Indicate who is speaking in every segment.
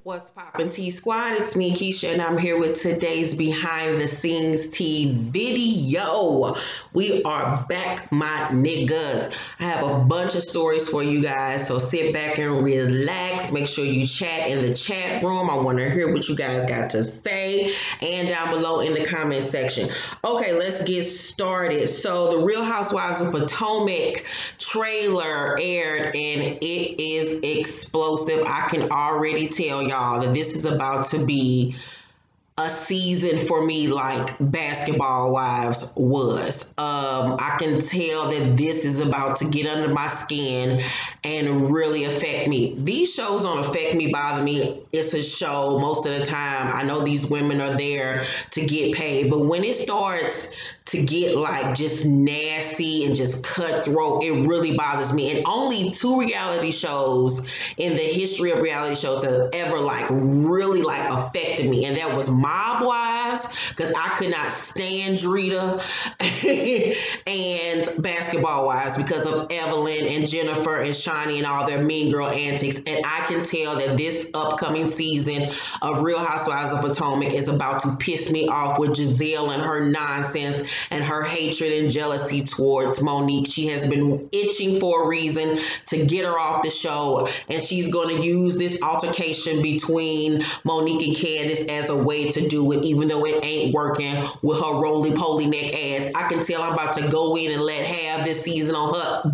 Speaker 1: What's poppin' T Squad? It's me, Keisha, and I'm here with today's behind the scenes tea video. We are back, my niggas. I have a bunch of stories for you guys, so sit back and relax. Make sure you chat in the chat room. I want to hear what you guys got to say, and down below in the comment section. Okay, let's get started. So the Real Housewives of Potomac trailer aired, and it is explosive. I can already tell y'all that this is about to be a season for me like Basketball Wives was. I can tell that this is about to get under my skin and really affect me. These shows don't affect me, bother me. It's a show most of the time. I know these women are there to get paid, but when it starts to get like just nasty and just cutthroat, it really bothers me. And only two reality shows in the history of reality shows have ever like really like affected me, and that was Mob Wives, because I could not stand Drita, and Basketball Wives because of Evelyn and Jennifer and Shani and all their mean girl antics. And I can tell that this upcoming season of Real Housewives of Potomac is about to piss me off with Giselle and her nonsense and her hatred and jealousy towards Monique. She has been itching for a reason to get her off the show, and she's going to use this altercation between Monique and Candace as a way to do it, even though it ain't working with her roly-poly neck ass. I can tell I'm about to go in and let have this season on her,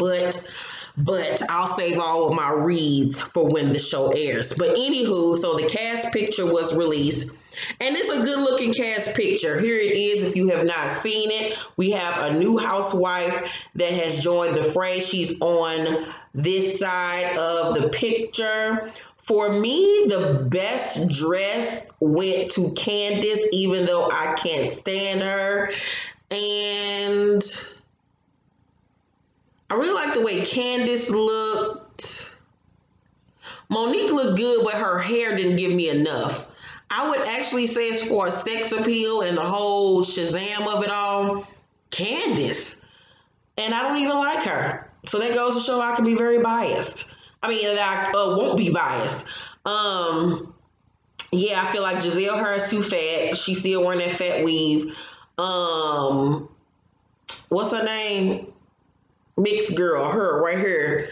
Speaker 1: but I'll save all of my reads for when the show airs. But anywho, so the cast picture was released, and it's a good looking cast picture. Here it is. If you have not seen it, we have a new housewife that has joined the fray. She's on this side of the picture. For me, the best dress went to Candace, even though I can't stand her. And I really like the way Candace looked. Monique looked good, but her hair didn't give me enough. I would actually say it's for a sex appeal and the whole Shazam of it all, Candace. And I don't even like her. So that goes to show I can be very biased. I mean, I won't be biased. Yeah, I feel like Giselle her is too fat. She's still wearing that fat weave. What's her name? Mixed girl, her right here.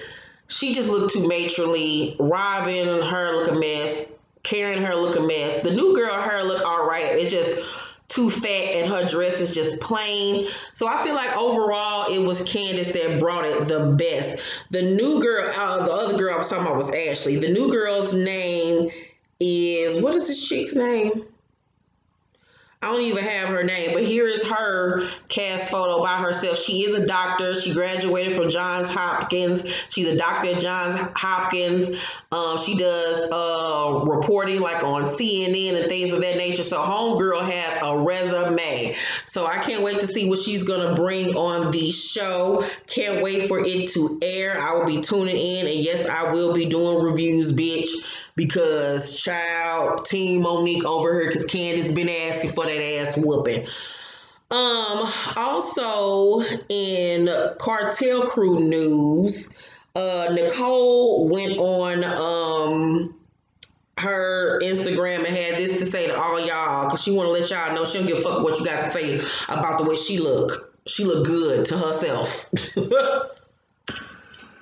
Speaker 1: She just looked too matronly. Robin, her look a mess. Karen, her look a mess. The new girl, her look all right. It's just too fat, and her dress is just plain. So I feel like overall it was Candace that brought it the best. The new girl, the other girl I was talking about was Ashley. The new girl's name is, what is this chick's name? I don't even have her name, but here is her cast photo by herself. She is a doctor. She graduated from Johns Hopkins. She's a doctor at Johns Hopkins. She does reporting like on CNN and things of that nature. So homegirl has a resume. So I can't wait to see what she's going to bring on the show. Can't wait for it to air. I will be tuning in, and yes, I will be doing reviews, bitch, because child, Team Monique over here, because Candace been asking for that ass whooping. Also in Cartel Crew news, Nicole went on her Instagram and had this to say to all y'all, because she want to let y'all know she don't give a fuck what you got to say about the way she look. She look good to herself.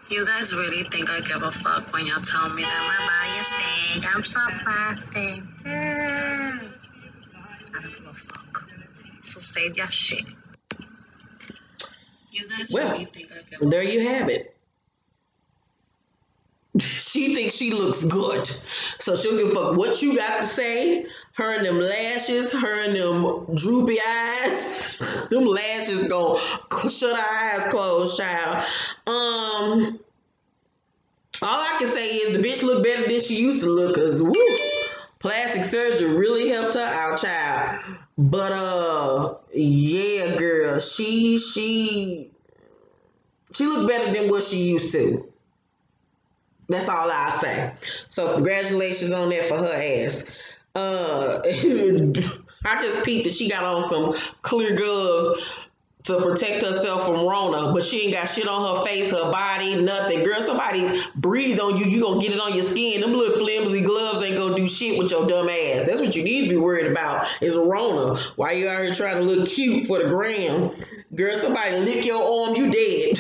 Speaker 2: You guys really think I give a fuck when y'all tell me that my body is fake? I'm so plastic. I don't give a fuck. So save your shit. You guys really think I give a fuck?
Speaker 1: There you have it. She thinks she looks good, so she'll give a fuck what you got to say. Her and them lashes, her and them droopy eyes. Them lashes gon' shut her eyes closed, child. All I can say is the bitch look better than she used to look, cause woo, plastic surgery really helped her out, child. But yeah, girl, she looked better than what she used to. That's all I say. So congratulations on that for her ass. I just peeped that she got on some clear gloves to protect herself from Rona, but she ain't got shit on her face, her body, nothing. Girl, somebody breathe on you, you gonna get it on your skin. Them little flimsy gloves ain't gonna do shit with your dumb ass. That's what you need to be worried about is Rona. Why you out here trying to look cute for the gram? Girl, somebody lick your arm, you dead.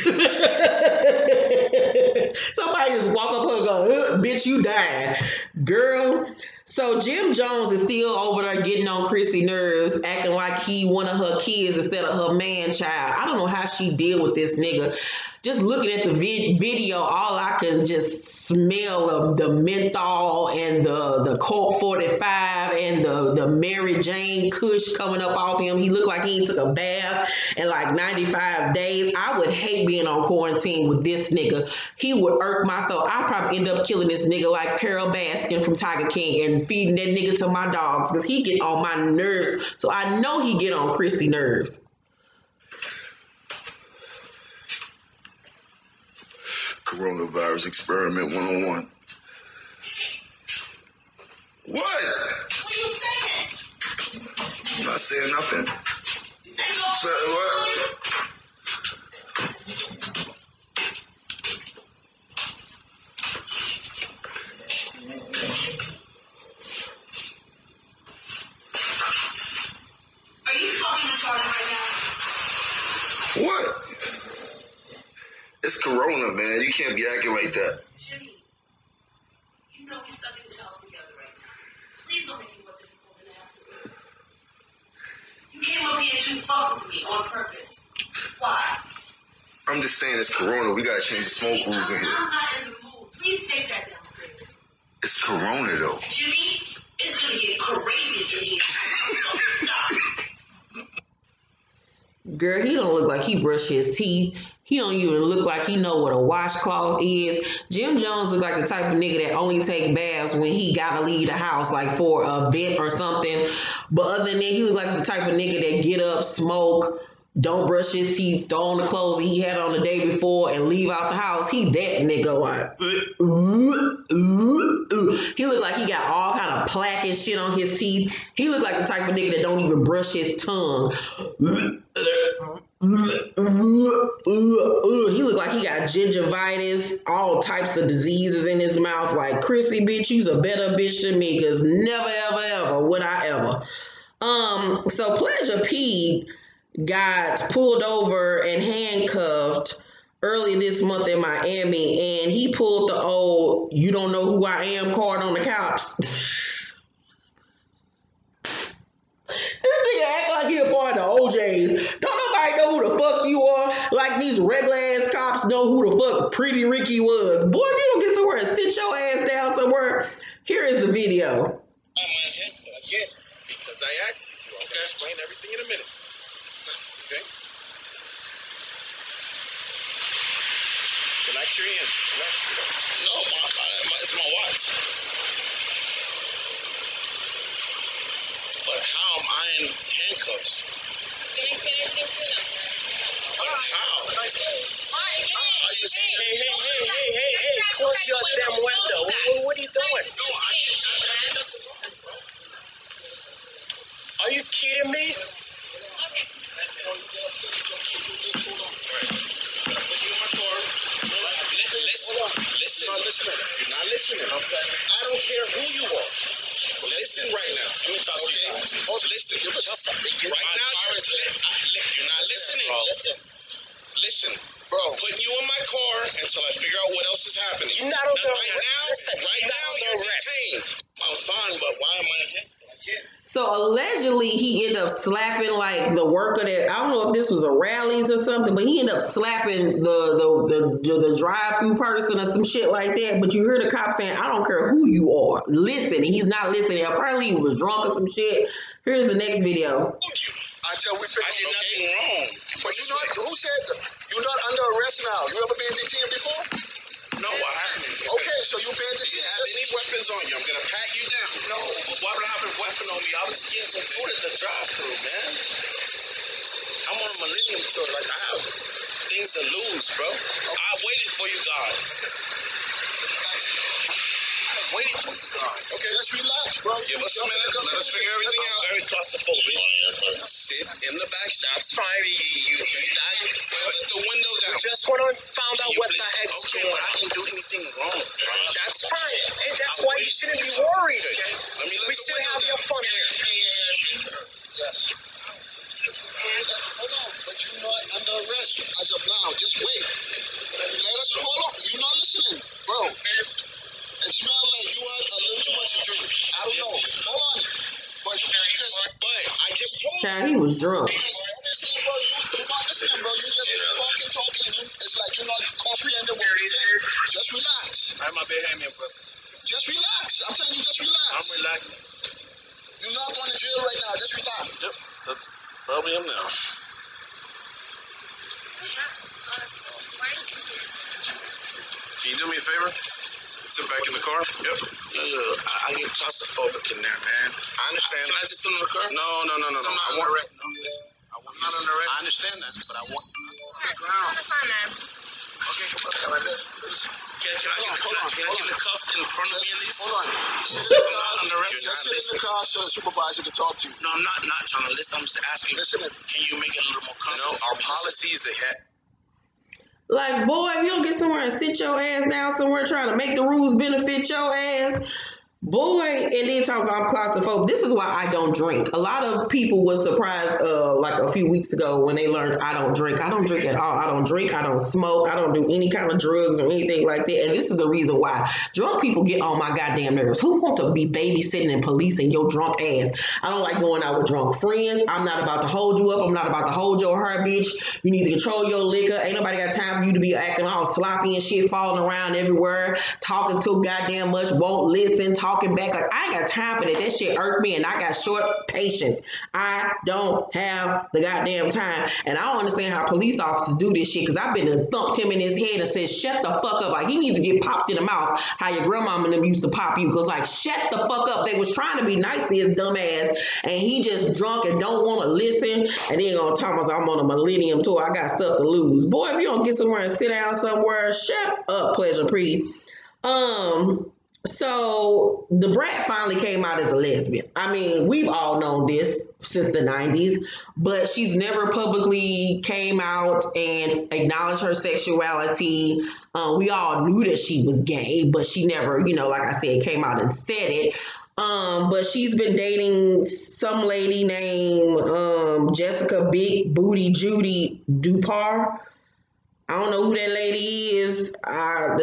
Speaker 1: Somebody just walk up and go, bitch, you died. Girl. So Jim Jones is still over there getting on Chrissy nerves, acting like he one of her kids instead of her man child. I don't know how she deal with this nigga. Just looking at the video, all I can just smell of the menthol and the Colt 45 and the Mary Jane Kush coming up off him. He looked like he took a bath in like 95 days. I would hate being on quarantine with this nigga. He would irk my soul. I'd probably end up killing this nigga like Carol Baskin from Tiger King and feeding that nigga to my dogs because he get on my nerves. So I know he get on Chrissy nerves.
Speaker 3: Coronavirus experiment 101. What?
Speaker 2: What are you saying?
Speaker 3: I'm not saying nothing.
Speaker 2: You say no.
Speaker 3: What?
Speaker 2: Are you fucking retarded right now?
Speaker 3: What? It's Corona, man. You can't be acting like that.
Speaker 2: Jimmy, you know we stuck in this house together right now. Please don't make it more difficult than it has to be. You came up here to fuck with me on purpose. Why?
Speaker 3: I'm just saying it's Corona. We gotta change the smoke rules in here.
Speaker 2: I'm not in the mood. Please take that downstairs.
Speaker 3: It's Corona, though.
Speaker 2: Jimmy, it's gonna get crazy in here. Stop.
Speaker 1: Girl, he don't look like he brushed his teeth. He don't even look like he know what a washcloth is. Jim Jones look like the type of nigga that only take baths when he gotta leave the house, like for a event or something. But other than that, he look like the type of nigga that get up, smoke, don't brush his teeth, throw on the clothes he had on the day before, and leave out the house. He that nigga like. He look like he got all kind of plaque and shit on his teeth. He look like the type of nigga that don't even brush his tongue. He look like he got gingivitis, all types of diseases in his mouth. Like, Chrissy, bitch, you's a better bitch than me, because never, ever, ever would I ever. So Pleasure P got pulled over and handcuffed early this month in Miami, and he pulled the old "you don't know who I am" card on the cops. This nigga act like he a part of the OJs. Don't nobody know who the fuck you are. Like these regular ass cops know who the fuck Pretty Ricky was. Boy, if you don't get somewhere and sit your ass down somewhere, here is the video.
Speaker 4: Again, because I asked you, I'll explain everything in a minute. Okay? Relax your hands. Relax.
Speaker 5: No, it's my watch. But how am I in handcuffs?
Speaker 6: Can I say anything to you?
Speaker 5: But how? Are you serious?
Speaker 4: Hey, close your damn window. What are you doing? Are you kidding me?
Speaker 5: Listen. You're not listening. Okay. I don't care who you are. Listen right now. Let me talk to you guys. Listen. Right now, you're not listening. Listen. Bro, I'm putting you in my car until I figure out what else is happening.
Speaker 4: You're not on the
Speaker 5: Right now, you're detained. I'm fine, but why am I in?
Speaker 1: So allegedly he ended up slapping like the worker that, I don't know if this was a Rallies or something, but he ended up slapping the drive-through person or some shit like that. But you hear the cop saying, I don't care who you are. Listen, he's not listening. Apparently he was drunk or some shit. Here's the next video.
Speaker 4: I said we figured
Speaker 5: I did nothing wrong.
Speaker 4: But you not, who said that? You're not under arrest now. You ever been detained before?
Speaker 5: No, I haven't.
Speaker 4: Okay, so you've been
Speaker 5: Do you
Speaker 4: detained.
Speaker 5: have any weapons on you? I'm going to pat you down. No, but why would I have a weapon on me? I was getting some food at the drive-thru, man. I'm on a Millennium tour. Like, I have things to lose, bro. I waited for you guys.
Speaker 4: Wait.
Speaker 5: Okay, let's relax, bro.
Speaker 4: Give us a minute. Let us figure everything out. Very claustrophobic. Sit in the back seat.
Speaker 7: That's fine.
Speaker 4: What's the window down?
Speaker 7: Just want to find out what the heck's
Speaker 4: Okay,
Speaker 7: going
Speaker 4: but I
Speaker 7: on.
Speaker 4: didn't do anything wrong.
Speaker 7: That's fine. And that's why you shouldn't be worried.
Speaker 4: Okay, let me let
Speaker 7: We
Speaker 4: the
Speaker 7: still
Speaker 4: window
Speaker 7: have
Speaker 4: down.
Speaker 7: your fun here.
Speaker 5: Yes. Hold on, but you're not under arrest as of now. Just wait. Let us hold on. You're not listening, bro. It smells like you had a little too much to drink. I don't know. Hold on. But
Speaker 4: I just told you.
Speaker 1: Child, he was drunk.
Speaker 5: obviously, bro, you're not listening, bro. You just talking. It's like you're not comprehending what we're saying. Just relax.
Speaker 4: I have my bed hand in, brother.
Speaker 5: Just relax. I'm telling you, just relax.
Speaker 4: I'm relaxing.
Speaker 5: You're not going to jail right now. Just relax.
Speaker 4: Yep. Probably am now. Can you do me a favor? Sit back in the car. Yep. I get claustrophobic in there, man. I understand. Can I just sit in the car? No.
Speaker 7: I'm not
Speaker 4: Listen.
Speaker 7: under arrest.
Speaker 4: I understand that, but I want. Okay, come on. Can I get the cuffs in front of me at least?
Speaker 5: Hold on.
Speaker 4: I'm not under arrest.
Speaker 5: Just sit in the car so the supervisor can talk to you.
Speaker 4: No, I'm not trying to listen. I'm just asking.
Speaker 5: Listen.
Speaker 4: Can you make it a little more comfortable? Our policy is that.
Speaker 1: Like, boy, if you don't get somewhere and sit your ass down somewhere trying to make the rules benefit your ass, boy, and then talks I'm claustrophobic. This is why I don't drink. A lot of people were surprised like a few weeks ago when they learned I don't drink. I don't drink at all. I don't drink. I don't smoke. I don't do any kind of drugs or anything like that. And this is the reason why. Drunk people get on my goddamn nerves. Who want to be babysitting and policing your drunk ass? I don't like going out with drunk friends. I'm not about to hold you up. I'm not about to hold your hair, bitch. You need to control your liquor. Ain't nobody got time for you to be acting all sloppy and shit, falling around everywhere, talking too goddamn much, won't listen, talking back. Like, I ain't got time for that. That shit irked me, and I got short patience. I don't have the goddamn time. And I don't understand how police officers do this shit, because I've been and thumped him in his head and said, shut the fuck up. Like, he needs to get popped in the mouth how your grandmama and them used to pop you. Because, like, shut the fuck up. They was trying to be nice to his dumb ass, and he just drunk and don't want to listen. And then on Thomas, I'm on a millennium tour. I got stuff to lose. Boy, if you don't get somewhere and sit down somewhere, shut up, Pleasure Pre. So the Brat finally came out as a lesbian. I mean, we've all known this since the 90s, but she's never publicly came out and acknowledged her sexuality. We all knew that she was gay, but she never, like I said, came out and said it. But she's been dating some lady named Jessica Big Booty Judy Dupar. I don't know who that lady is.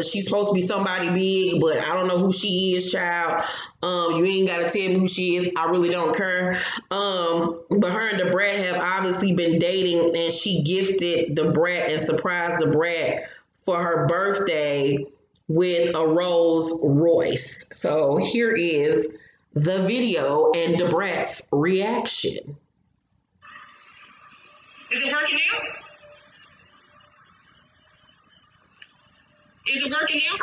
Speaker 1: She's supposed to be somebody big, but I don't know who she is, child. You ain't got to tell me who she is. I really don't care. But her and the Brat have obviously been dating, and she gifted the Brat and surprised the Brat for her birthday with a Rolls Royce. So here is the video and the Brat's reaction.
Speaker 2: Is it working now? Is it working now?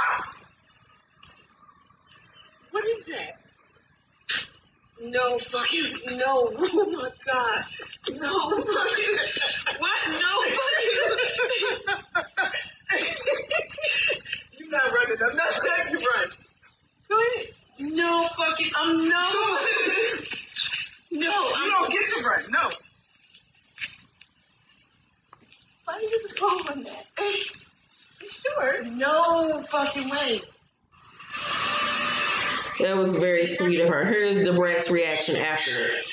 Speaker 2: What is that? No fucking, no. Oh my God. No fucking, what? No fucking. You're not running. I'm not letting you run. Go ahead. No fucking, no. No, you don't get to run. No. Why are you calling that? Sure. No fucking way.
Speaker 1: That was very sweet of her. Here's the Brat's reaction afterwards.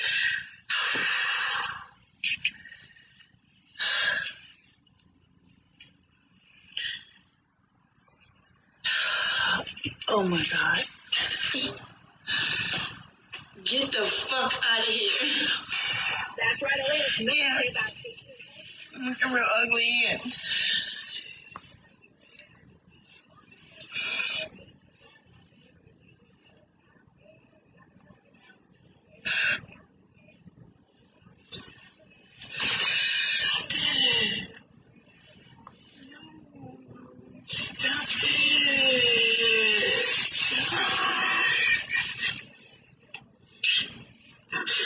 Speaker 2: Oh my God. Get the fuck out of here. That's right away. Yeah. Looking real ugly and stop it.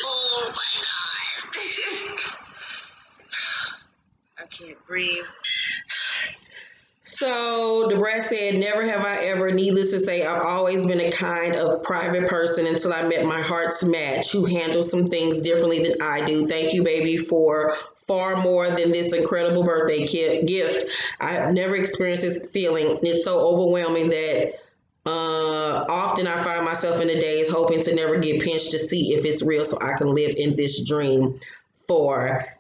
Speaker 2: Oh my God. I can't breathe.
Speaker 1: So the Brat said, never have I ever, needless to say, I've always been a kind of private person until I met my heart's match who handles some things differently than I do. Thank you, baby, for far more than this incredible birthday gift. I have never experienced this feeling. It's so overwhelming that often I find myself in the days hoping to never get pinched to see if it's real so I can live in this dream forever.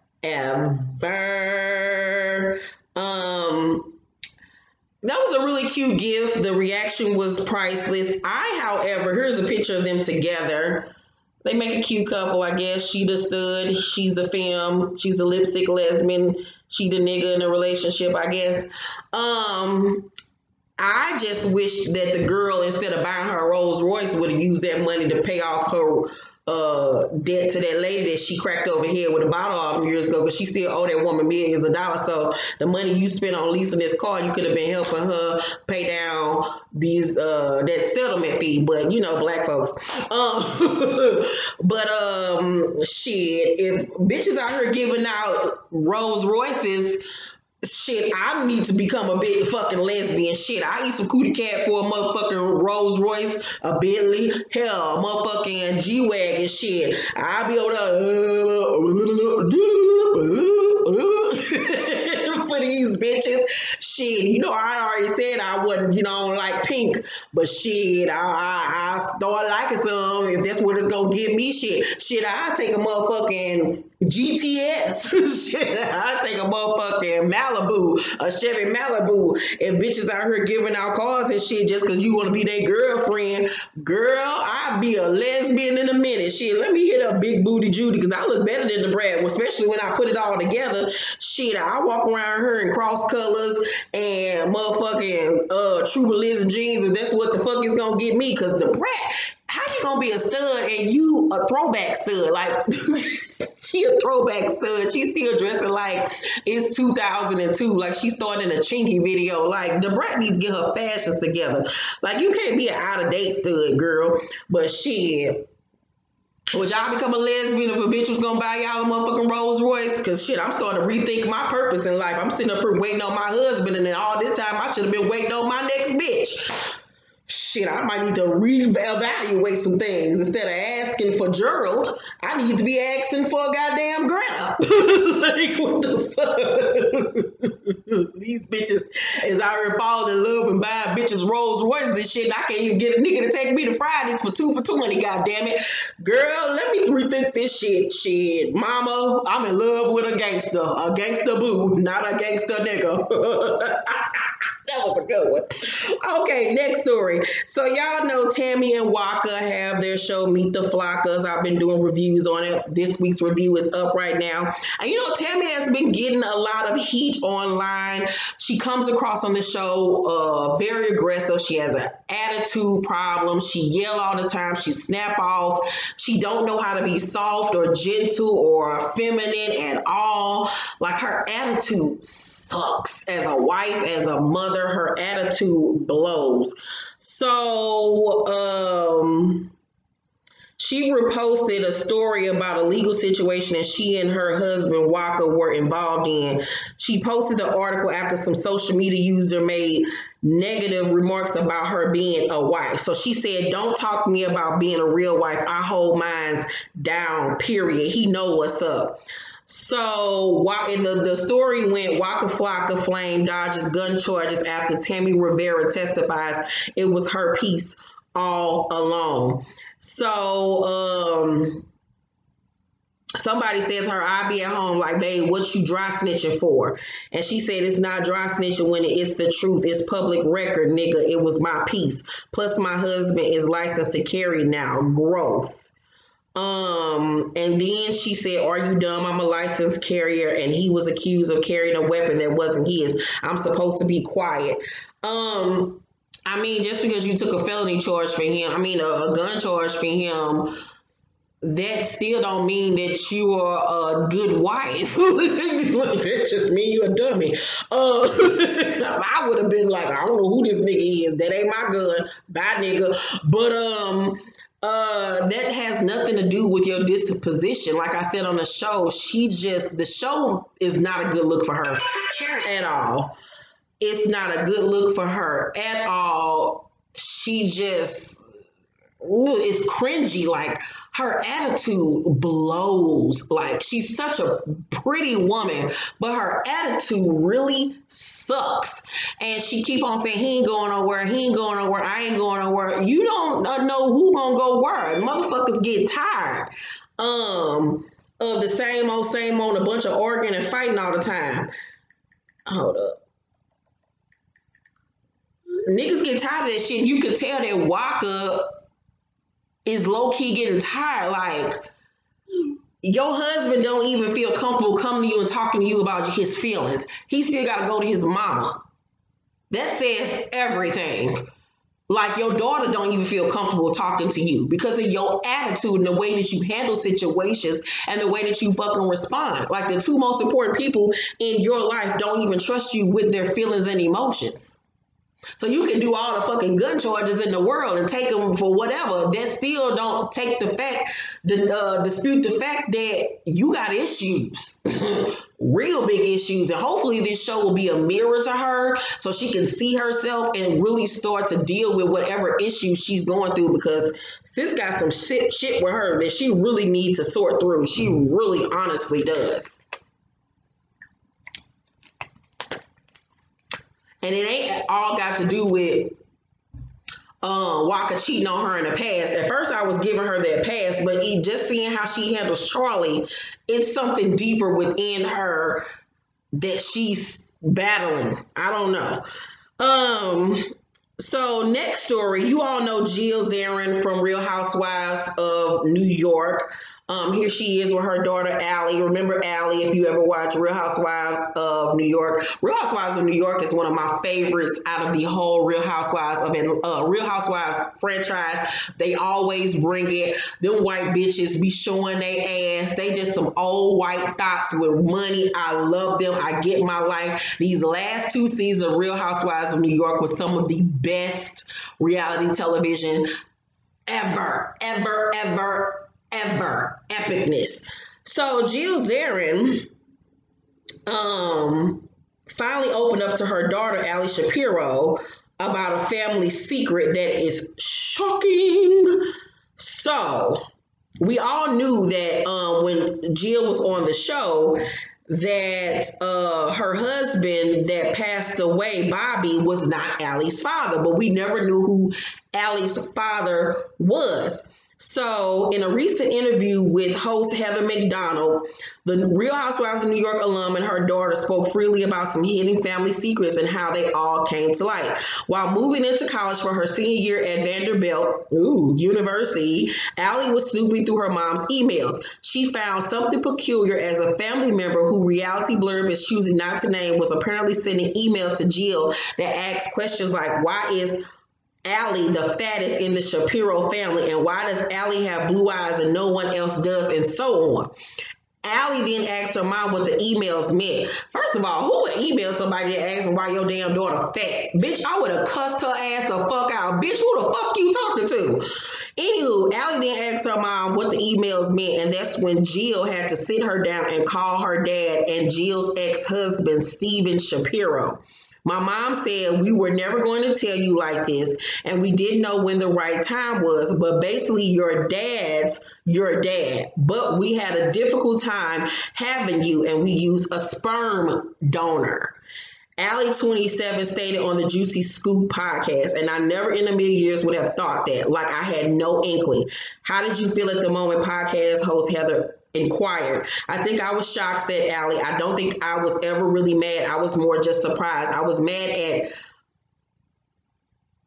Speaker 1: That was a really cute gift. The reaction was priceless. However, here's a picture of them together. They make a cute couple, I guess. She the stud, she's the femme, she's the lipstick lesbian, she the nigga in a relationship, I guess. I just wish that the girl, instead of buying her a Rolls Royce, would have used that money to pay off her debt to that lady that she cracked over here with a bottle all them years ago, because she still owe that woman millions of dollars. So the money you spent on leasing this car, you could have been helping her pay down these that settlement fee. But you know, black folks. Shit, if bitches out here giving out Rolls Royces, shit, I need to become a big fucking lesbian. Shit, I eat some cootie cat for a motherfucking Rolls Royce, a Bentley, hell, a motherfucking G-Wagon. Shit, I'll be over there for these bitches. Shit, you know, I already said I wasn't, you know, I don't like pink, but shit, I start liking some if that's what it's gonna give me. Shit, I'll take a motherfucking GTS. Shit, I'll take a motherfucking Malibu, a Chevy Malibu. If bitches out here giving out cars and shit just because you want to be their girlfriend, girl, I'll be a lesbian in a minute. Shit, let me hit up Big Booty Judy because I look better than the Brat, especially when I put it all together. Shit, I walk around her in cross colors and motherfucking True Religion jeans, and that's what the fuck is gonna get me. Because the Brat, how you gonna be a stud and you a throwback stud? Like, she a throwback stud. She's still dressing like it's 2002. Like she started in a Chinky video. Like, the Brat needs to get her fashions together. Like, you can't be an out-of-date stud, girl. But shit, would y'all become a lesbian if a bitch was gonna buy y'all a motherfucking Rolls Royce? Cause shit, I'm starting to rethink my purpose in life. I'm sitting up here waiting on my husband, and then all this time I should have been waiting on my next bitch. Shit, I might need to reevaluate some things. Instead of asking for Gerald, I need to be asking for a goddamn Greta. Like, what the fuck? These bitches is out here falling in love and buying bitches Rolls Royces and shit. And I can't even get a nigga to take me to Fridays for 2 for $20, goddamn it. Girl, let me rethink this shit. Shit, mama, I'm in love with a gangster boo, not a gangster nigga. That was a good one. Okay, next story. So y'all know Tommie and Waka have their show Meet the Flockas. I've been doing reviews on it. This week's review is up right now. And you know, Tommie has been getting a lot of heat online. She comes across on the show very aggressive. She has an attitude problem. She yell all the time. She snap off. She don't know how to be soft or gentle or feminine at all. Like, her attitude sucks. As a wife, as a mother, her attitude blows. So she reposted a story about a legal situation that she and her husband Waka were involved in. She posted the article after some social media user made negative remarks about her being a wife. So she said, "Don't talk to me about being a real wife. I hold mine down, period. He know what's up." So while the story went, Waka Flocka Flame dodges gun charges after Tommie Rivera testifies it was her piece all along. So somebody said to her, "I be at home like, babe, what you dry snitching for?" And she said, "It's not dry snitching when it's the truth. It's public record, nigga. It was my piece. Plus my husband is licensed to carry now. Growth." And then she said, "Are you dumb? I'm a licensed carrier and he was accused of carrying a weapon that wasn't his. I'm supposed to be quiet." I mean, just because you took a felony charge for him, a gun charge for him, that still don't mean that you are a good wife. That just mean you a dummy. I would have been like, I don't know who this nigga is. That ain't my gun. Bye, nigga. But that has nothing to do with your disposition. Like I said on the show, the show is not a good look for her at all. it's not a good look for her at all. She just is cringy. Like, her attitude blows. Like, she's such a pretty woman, but her attitude really sucks. And she keep on saying, he ain't going nowhere, he ain't going nowhere, I ain't going nowhere. You don't know who gonna go where. Motherfuckers get tired of the same old, a bunch of arguing and fighting all the time. Hold up. Niggas get tired of that shit. You can tell that Waka is low-key getting tired. Like, your husband don't even feel comfortable coming to you and talking to you about his feelings. He still got to go to his mama. That says everything. Like, your daughter don't even feel comfortable talking to you because of your attitude and the way that you handle situations and the way that you fucking respond. Like, the two most important people in your life don't even trust you with their feelings and emotions. So you can do all the fucking gun charges in the world and take them for whatever. That still don't take the fact, dispute the fact that you got issues, real big issues. And hopefully this show will be a mirror to her so she can see herself and really start to deal with whatever issues she's going through, because sis got some shit with her that she really needs to sort through. She really honestly does. And it ain't all got to do with Waka cheating on her in the past. At first, I was giving her that pass, but just seeing how she handles Charlie, it's something deeper within her that she's battling. I don't know. So next story, you all know Jill Zarin from Real Housewives of New York. Here she is with her daughter, Allie. Remember Allie, if you ever watch Real Housewives of New York. Real Housewives of New York is one of my favorites out of the whole Real Housewives franchise. They always bring it. Them white bitches be showing their ass. They just some old white thoughts with money. I love them. I get my life. These last 2 seasons of Real Housewives of New York was some of the best reality television ever. Epicness. So Jill Zarin finally opened up to her daughter, Allie Shapiro, about a family secret that is shocking. So we all knew that when Jill was on the show that her husband that passed away, Bobby, was not Allie's father, but we never knew who Allie's father was. So in a recent interview with host Heather McDonald, the Real Housewives of New York alum and her daughter spoke freely about some hidden family secrets and how they all came to light. While moving into college for her senior year at Vanderbilt University, Allie was snooping through her mom's emails. She found something peculiar as a family member who reality blurb is choosing not to name was apparently sending emails to Jill that asked questions like, why is Allie the fattest in the Shapiro family, and why does Allie have blue eyes and no one else does, and so on. Allie then asked her mom what the emails meant. First of all, who would email somebody that asks them why your damn daughter fat? Bitch, I would have cussed her ass the fuck out. Bitch, who the fuck you talking to? Anywho, Allie then asked her mom what the emails meant, and that's when Jill had to sit her down and call her dad and Jill's ex-husband, Steven Shapiro. My mom said we were never going to tell you like this, and we didn't know when the right time was, but basically your dad's your dad. But we had a difficult time having you, and we used a sperm donor. Allie, 27, stated on the Juicy Scoop podcast, and I never in a million years would have thought that. Like, I had no inkling. How did you feel at the moment? Podcast host Heather inquired. I think I was shocked, said Allie. I don't think I was ever really mad. I was more just surprised. I was mad at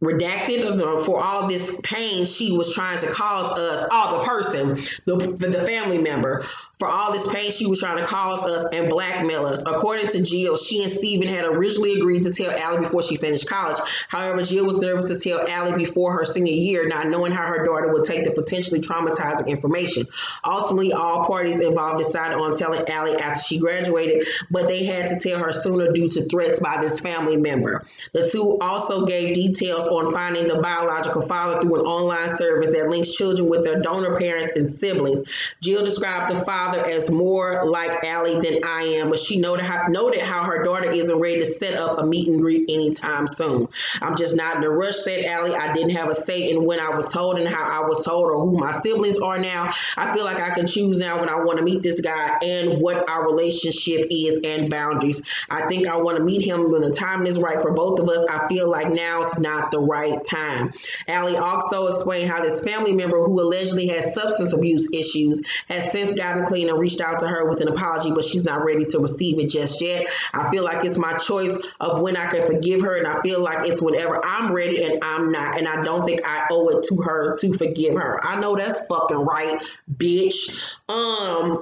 Speaker 1: redacted for all this pain she was trying to cause us, the person, the family member, for all this pain she was trying to cause us and blackmail us. According to Jill, she and Steven had originally agreed to tell Allie before she finished college. However, Jill was nervous to tell Allie before her senior year, not knowing how her daughter would take the potentially traumatizing information. Ultimately, all parties involved decided on telling Allie after she graduated, but they had to tell her sooner due to threats by this family member. The two also gave details on finding the biological father through an online service that links children with their donor parents and siblings. Jill described the father as more like Allie than I am, but she noted how her daughter isn't ready to set up a meet and greet anytime soon. I'm just not in a rush, said Allie. I didn't have a say in when I was told and how I was told or who my siblings are now. I feel like I can choose now when I want to meet this guy and what our relationship is and boundaries. I think I want to meet him when the time is right for both of us. I feel like now's not the right time. Allie also explained how this family member who allegedly has substance abuse issues has since gotten clean and reached out to her with an apology, but she's not ready to receive it just yet. I feel like it's my choice of when I can forgive her, and I feel like it's whenever I'm ready and I'm not, and I don't think I owe it to her to forgive her. I know that's fucking right, bitch.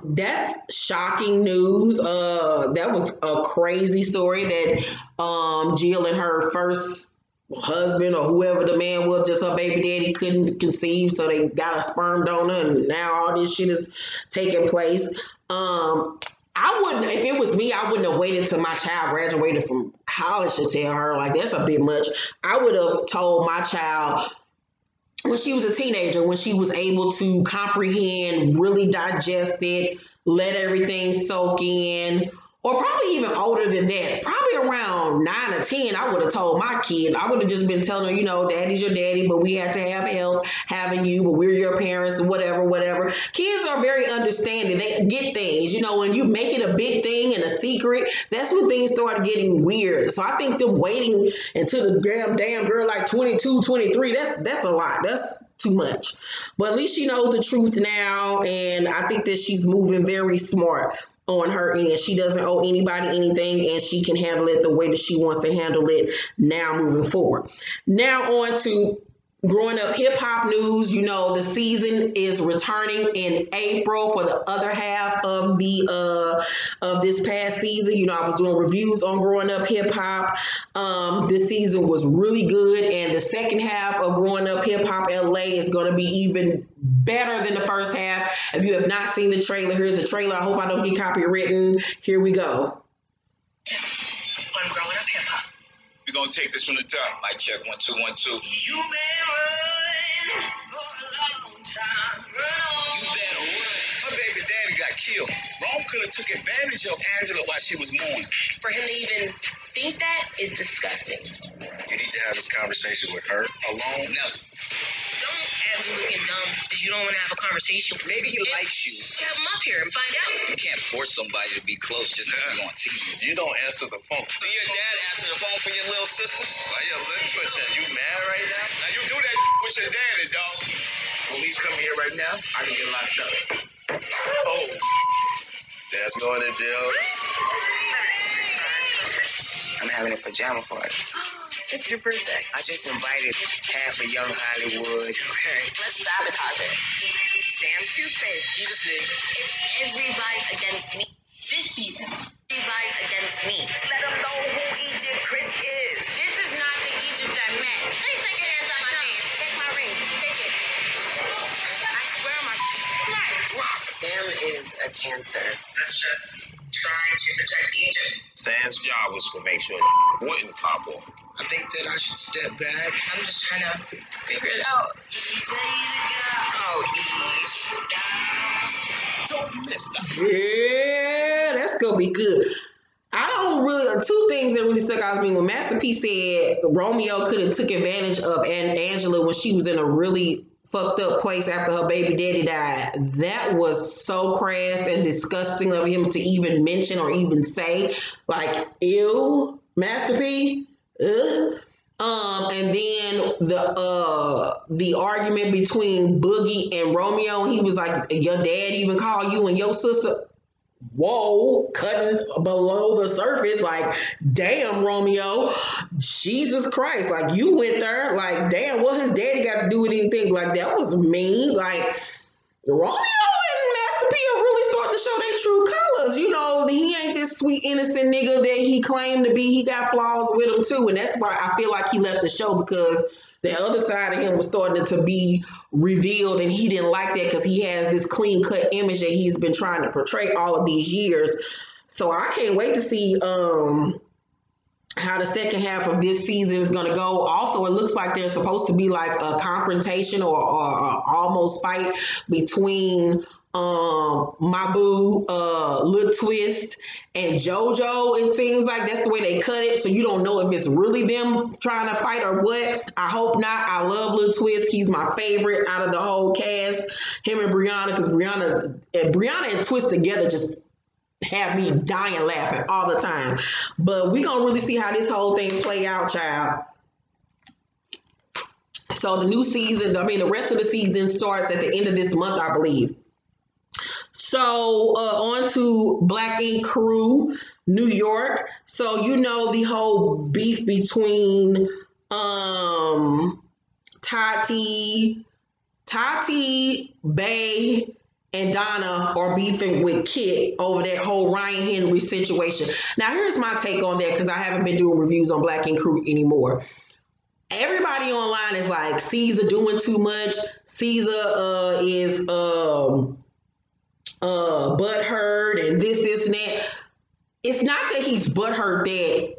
Speaker 1: That's shocking news. That was a crazy story that Jill and her first husband or whoever the man was, just her baby daddy, couldn't conceive, so they got a sperm donor, and now all this shit is taking place. I wouldn't, if it was me, I wouldn't have waited till my child graduated from college to tell her. Like, that's a bit much. I would have told my child when she was a teenager, when she was able to comprehend, really digest it, let everything soak in, or probably even older than that, probably around 9 or 10, I would have told my kid. I would have just been telling her, you know, daddy's your daddy, but we have to have help having you, but we're your parents, whatever. Kids are very understanding. They get things, you know, when you make it a big thing and a secret, that's when things start getting weird. So I think them waiting until the damn girl like 22, 23, that's a lot. That's too much. But at least she knows the truth now, and I think that she's moving very smart on her end. She doesn't owe anybody anything, and she can handle it the way that she wants to handle it now moving forward. Now on to growing up hip hop news. You know, the season is returning in April for the other half of the of this past season. You know, I was doing reviews on growing up hip hop. This season was really good, and the second half of growing up hip hop LA is going to be even better than the first half. If you have not seen the trailer, here's the trailer. I hope I don't get copywritten. Here we go.
Speaker 2: On growing up hip hop.
Speaker 4: We're going to take this from the top. Mic check, 1, 2, 1, 2.
Speaker 2: You may run for a long time. Run on.
Speaker 5: You better run. Her baby daddy got killed. Rome could have took advantage of Angela while she was mourning.
Speaker 6: For him to even think that is disgusting.
Speaker 3: You need to have this conversation with her alone.
Speaker 5: Never.
Speaker 6: Don't have me looking dumb because you don't want to have a conversation.
Speaker 5: Maybe he likes you.
Speaker 6: Have him up here and find out.
Speaker 5: You can't force somebody to be close just because you're on TV.
Speaker 3: You don't answer the phone.
Speaker 5: Do your dad answer the phone for your little sisters?
Speaker 3: Why your lip twitching? You mad right now?
Speaker 4: Now you do that with your daddy, dog.
Speaker 5: Police come here right now, I can get locked up.
Speaker 3: Oh. Dad's going to jail.
Speaker 8: I'm having a pajama party.
Speaker 6: It's your birthday.
Speaker 8: I just invited half of young Hollywood. Okay.
Speaker 6: Let's sabotage it.
Speaker 8: Sam's toothpaste. Jesus name.
Speaker 6: It's everybody against me. This season, everybody against me.
Speaker 8: Let them know who Egypt Chris is.
Speaker 6: This is not the Egypt I met. Please take your hands out my face. Take my ring. Take it. I swear on my life.
Speaker 8: Sam is a cancer.
Speaker 2: Let's just try to protect Egypt.
Speaker 4: Sam's job was to make sure it wouldn't pop off.
Speaker 5: I think that I should step back.
Speaker 6: I'm just trying to figure it out.
Speaker 8: Oh,
Speaker 5: Don't miss that.
Speaker 1: Yeah, that's gonna be good. I don't really, two things that really stuck out to me when Master P said Romeo could have took advantage of Angela when she was in a really fucked up place after her baby daddy died. That was so crass and disgusting of him to even mention or even say. Like, ew, Master P. Ugh. And then the argument between Boogie and Romeo, he was like, your dad even called you and your sister. Whoa, cutting below the surface. Like, damn, Romeo, Jesus Christ, like, you went there. Like, damn, what his daddy got to do with anything? Like, that was mean. Like, Romeo and Master P are really starting to show their true colors. You know, he ain't this sweet, innocent nigga that he claimed to be. He got flaws with him, too. And that's why I feel like he left the show, because the other side of him was starting to be revealed, and he didn't like that because he has this clean-cut image that he's been trying to portray all of these years. So I can't wait to see how the second half of this season is going to go. Also, it looks like there's supposed to be like a confrontation or almost fight between my boo Lil Twist and JoJo. It seems like that's the way they cut it, so you don't know if it's really them trying to fight or what. I hope not. I love Lil Twist. He's my favorite out of the whole cast, him and Brianna, because Brianna and Twist together just have me dying laughing all the time. But we gonna really see how this whole thing play out, child. So the new season, the rest of the season starts at the end of this month, I believe. So on to Black Ink Crew, New York. So you know the whole beef between Tati, Bae, and Donna are beefing with Kit over that whole Ryan Henry situation. Now, here's my take on that, because I haven't been doing reviews on Black Ink Crew anymore. Everybody online is like, Caesar doing too much. Caesar is butthurt and this and that. It's not that he's butthurt that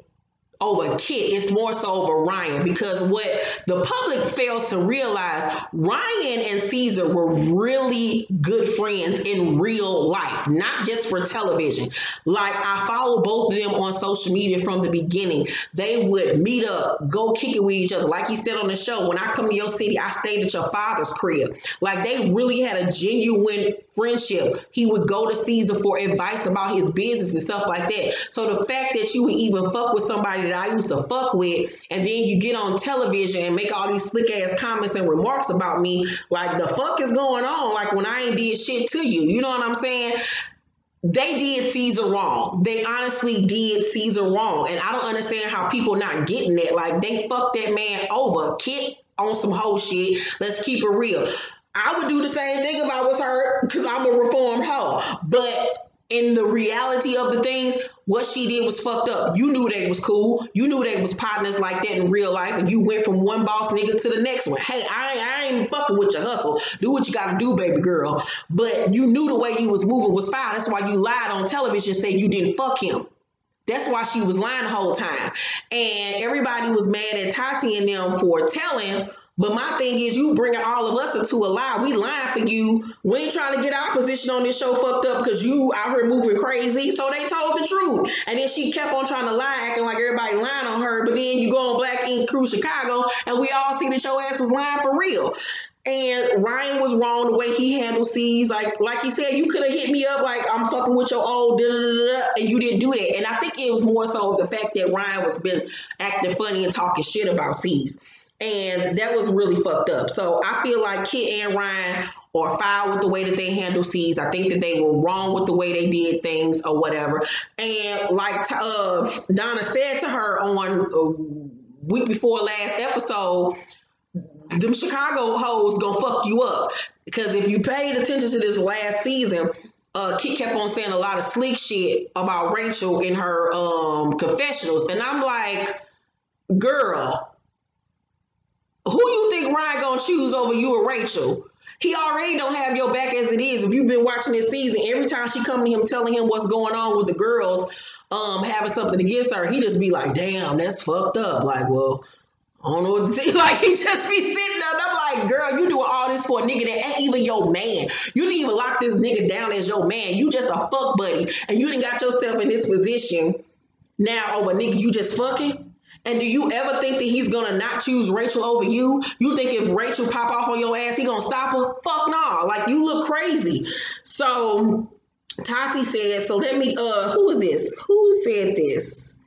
Speaker 1: over Kit, it's more so over Ryan, because what the public fails to realize, Ryan and Caesar were really good friends in real life, not just for television. Like, I follow both of them on social media from the beginning. They would meet up, go kick it with each other. Like he said on the show, when I come to your city, I stayed at your father's crib. Like, they really had a genuine friendship. He would go to Caesar for advice about his business and stuff like that. So the fact that you would even fuck with somebody that I used to fuck with, and then you get on television and make all these slick ass comments and remarks about me, like, the fuck is going on? Like, when I ain't did shit to you, you know what I'm saying? They did Caesar wrong. They honestly did Caesar wrong, and I don't understand how people not getting it. Like, they fucked that man over. Kit on some whole shit. Let's keep it real. I would do the same thing if I was her, because I'm a reformed hoe. But in the reality of the things, what she did was fucked up. You knew they was cool. You knew they was partners like that in real life, and you went from one boss nigga to the next one. Hey, I ain't fucking with your hustle. Do what you gotta do, baby girl. But you knew the way you was moving was foul. That's why you lied on television, said you didn't fuck him. That's why she was lying the whole time. And everybody was mad at Tati and them for telling. But my thing is, you bringing all of us into a lie. We lying for you. We ain't trying to get our position on this show fucked up because you out here moving crazy. So they told the truth. And then she kept on trying to lie, acting like everybody lying on her. But then you go on Black Ink Crew Chicago, and we all see that your ass was lying for real. And Ryan was wrong the way he handled C's. Like he said, you could have hit me up like, I'm fucking with your old da-da-da-da, and you didn't do that. And I think it was more so the fact that Ryan was been acting funny and talking shit about C's. And that was really fucked up. So I feel like Kit and Ryan are foul with the way that they handle C's. I think that they were wrong with the way they did things or whatever. And like Donna said to her on week before last episode, them Chicago hoes gonna fuck you up. Because if you paid attention to this last season, Kit kept on saying a lot of slick shit about Rachel in her confessionals. And I'm like, girl, who you think Ryan gonna choose over you or Rachel? He already don't have your back as it is. If you've been watching this season, every time she come to him telling him what's going on with the girls having something against her, he just be like, damn, that's fucked up. Like, well, I don't know what to say. Like, he just be sitting there, and I'm like, girl, you doing all this for a nigga that ain't even your man. You didn't even lock this nigga down as your man. You just a fuck buddy, and you done got yourself in this position now over nigga you just fucking. And do you ever think that he's gonna not choose Rachel over you? You think if Rachel pop off on your ass, he gonna stop her? Fuck no. Like, you look crazy. So Tati said, so let me, who is this? Who said this?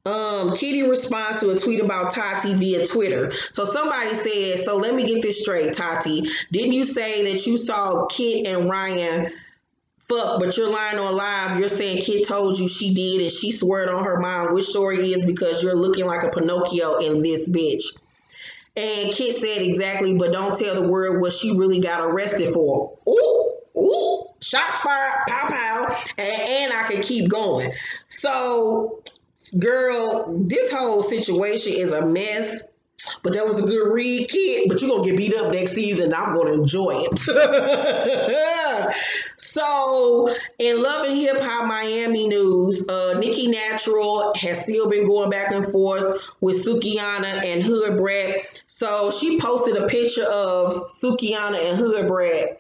Speaker 1: Kitty responds to a tweet about Tati via Twitter. So somebody said, so let me get this straight, Tati. Didn't you say that you saw Kit and Ryan fuck, but you're lying on live? You're saying Kit told you she did and she swore it on her mom. Which story is, because you're looking like a Pinocchio in this bitch. And Kit said, exactly, but don't tell the world what she really got arrested for. Ooh, ooh, shots fired, pow, pow, and I can keep going. So, girl, this whole situation is a mess. But that was a good read, Kid. But you're going to get beat up next season, and I'm going to enjoy it. So, in Love and Hip Hop Miami news, Nikki Natural has still been going back and forth with Sukianna and Hood Brat. So, she posted a picture of Sukianna and Hood Brat.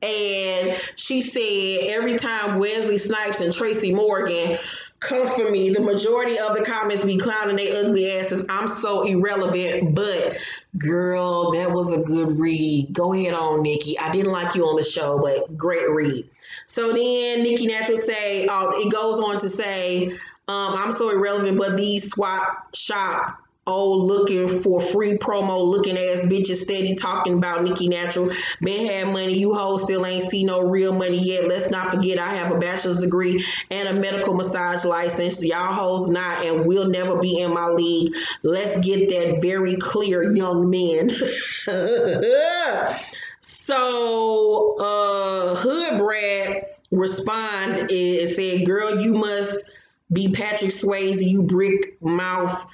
Speaker 1: And she said, every time Wesley Snipes and Tracy Morgan come for me, the majority of the comments be clowning their ugly asses. I'm so irrelevant. But, girl, that was a good read. Go ahead on, Nikki. I didn't like you on the show, but great read. So then Nikki Natural say, it goes on to say, I'm so irrelevant, but these swap shop looking for free promo looking ass bitches steady talking about Nikki Natural. Been had money, you hoes still ain't see no real money yet. Let's not forget I have a bachelor's degree and a medical massage license. Y'all hoes not and will never be in my league. Let's get that very clear, young men. So Hood Brat responded and said, girl, you must be Patrick Swayze, you brick mouth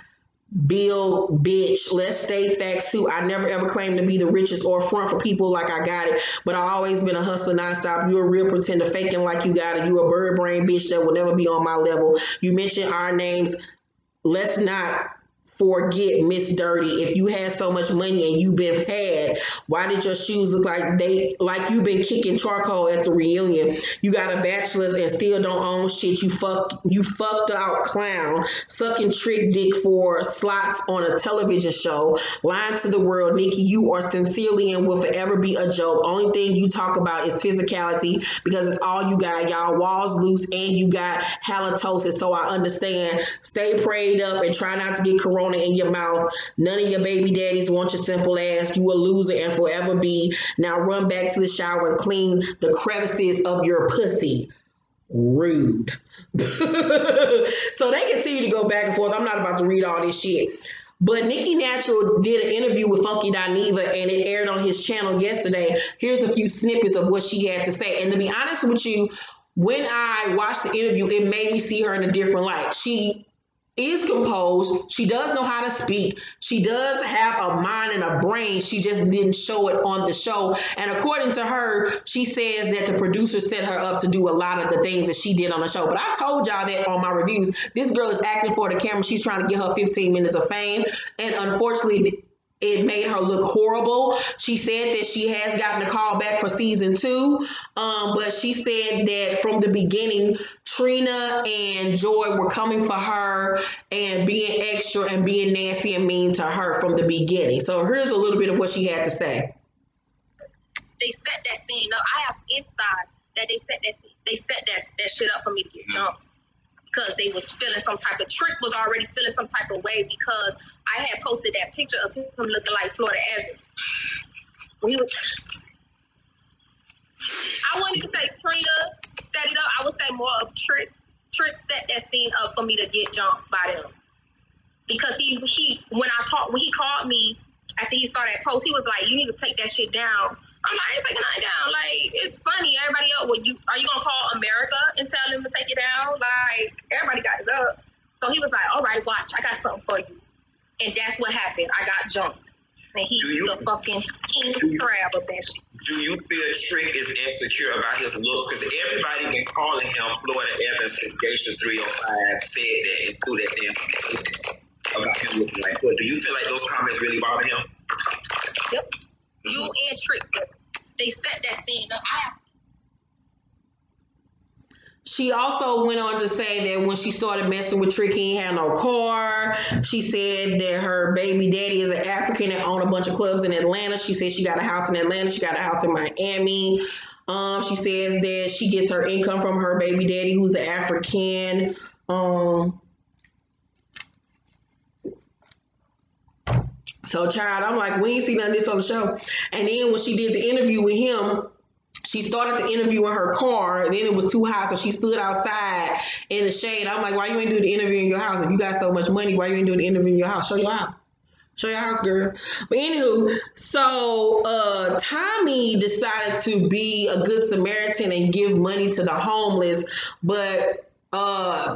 Speaker 1: Bill, bitch. Let's stay facts too. I never ever claimed to be the richest or front for people like I got it, but I always been a hustler nonstop. You a real pretender faking like you got it. You a bird brain bitch that will never be on my level. You mentioned our names. Let's not forget Miss Dirty. If you had so much money and you been had, why did your shoes look like you been kicking charcoal at the reunion? You got a bachelor's and still don't own shit. You fucked out clown, sucking trick dick for slots on a television show, lying to the world. Nikki, you are sincerely and will forever be a joke. Only thing you talk about is physicality because it's all you got. Y'all walls loose and you got halitosis, so I understand. Stay prayed up and try not to get corona in your mouth. None of your baby daddies want your simple ass. You a loser and forever be. Now run back to the shower and clean the crevices of your pussy. Rude. So they continue to go back and forth. I'm not about to read all this shit. But Nikki Natural did an interview with Funky.Neva and it aired on his channel yesterday. Here's a few snippets of what she had to say. And to be honest with you, when I watched the interview, it made me see her in a different light. She is composed. She does know how to speak. She does have a mind and a brain. She just didn't show it on the show. And according to her, she says that the producer set her up to do a lot of the things that she did on the show. But I told y'all that on my reviews. This girl is acting for the camera. She's trying to get her 15 minutes of fame. And unfortunately, it made her look horrible. She said that she has gotten a call back for season 2. But she said that from the beginning, Trina and Joy were coming for her and being extra and being nasty and mean to her from the beginning. So here's a little bit of what she had to say.
Speaker 6: They set that scene up. I have inside that they set that shit up for me to get jumped. Because they was feeling some type of Trick was already feeling some type of way because I had posted that picture of him looking like Florida Evans. I wouldn't even say Trina set it up. I would say more of Trick. Trick set that scene up for me to get jumped by them. Because when he called me after he saw that post, he was like, "You need to take that shit down." I'm like, I ain't taking that down. Like, it's funny. Everybody else, are you gonna call America and tell them to take it down? Like, everybody got it up. So he was like, all right, watch, I got something for you. And that's what happened. I got jumped. And he's the fucking king crab of that shit.
Speaker 9: Do you feel Trick is insecure about his looks? Because everybody been calling him Florida Evans since Geisha 305 said that and threw that damn about him looking like what? Do you feel like those comments really bother him?
Speaker 6: Yep. You and Trick, they set that scene up.
Speaker 1: She also went on to say that when she started messing with Trick, he ain't had no car. She said that her baby daddy is an African that own a bunch of clubs in Atlanta. She said she got a house in Atlanta. She got a house in Miami. She says that she gets her income from her baby daddy, who's an African. So, child, I'm like, we ain't seen none of this on the show. And then when she did the interview with him, she started the interview in her car, and then it was too hot, so she stood outside in the shade. I'm like, why you ain't doing the interview in your house? If you got so much money, why you ain't doing the interview in your house? Show your house. Show your house, girl. But anywho, so Tommie decided to be a good Samaritan and give money to the homeless, but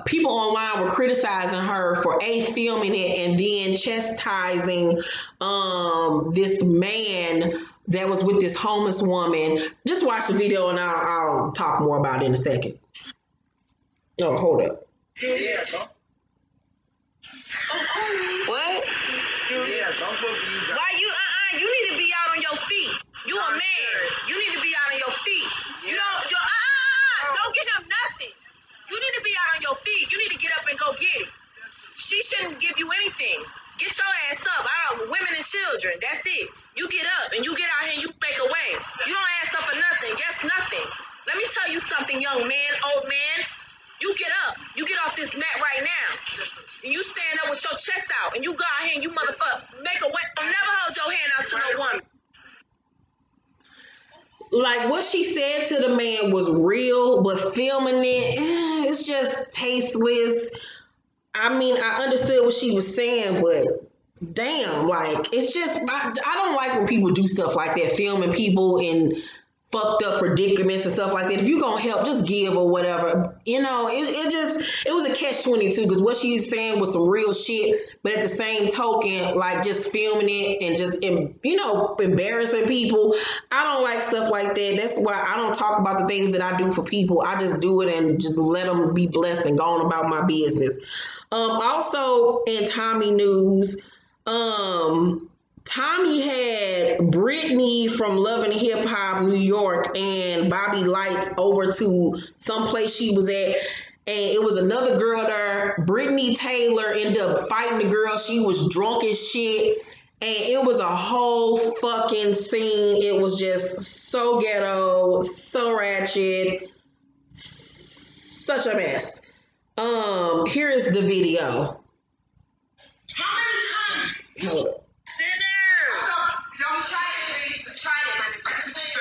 Speaker 1: people online were criticizing her for filming it and then chastising this man that was with this homeless woman. Just watch the video and I'll talk more about it in a second. Oh, hold up.
Speaker 8: Yeah,
Speaker 10: What?
Speaker 8: yeah, don't fuck with you guys.
Speaker 10: Why you you need to be out on your feet. You a man. You need to be out on your feet. You don't don't get him nothing. You need to be out on your feet. You need to get up and go get it. She shouldn't give you anything. Get your ass up. Women and children. That's it. You get up and you get out here and you make a way. You don't ask up for nothing. Yes, nothing. Let me tell you something, young man, old man. You get up. You get off this mat right now. And you stand up with your chest out. And you go out here and you motherfucker make a way. Don't never hold your hand out to no woman.
Speaker 1: Like, what she said to the man was real, but filming it, it's just tasteless. I mean, I understood what she was saying, but damn, like, it's just, I don't like when people do stuff like that, filming people in fucked up predicaments and stuff like that. If you gonna help, just give or whatever. You know, it was a catch-22 because what she's saying was some real shit, but at the same token, like, just filming it and just, you know, embarrassing people. I don't like stuff like that. That's why I don't talk about the things that I do for people. I just do it and just let them be blessed and go on about my business. Also in Tommie news, Tommie had Brittany from Love and Hip Hop New York and Bobby Lights over to some place she was at, and it was another girl there. Brittany Taylor ended up fighting the girl. She was drunk as shit, and it was a whole fucking scene. It was just so ghetto, so ratchet, such a mess. Here is the video.
Speaker 2: How many times?
Speaker 1: Hold up.
Speaker 2: Don't try it. Try it, my nigga.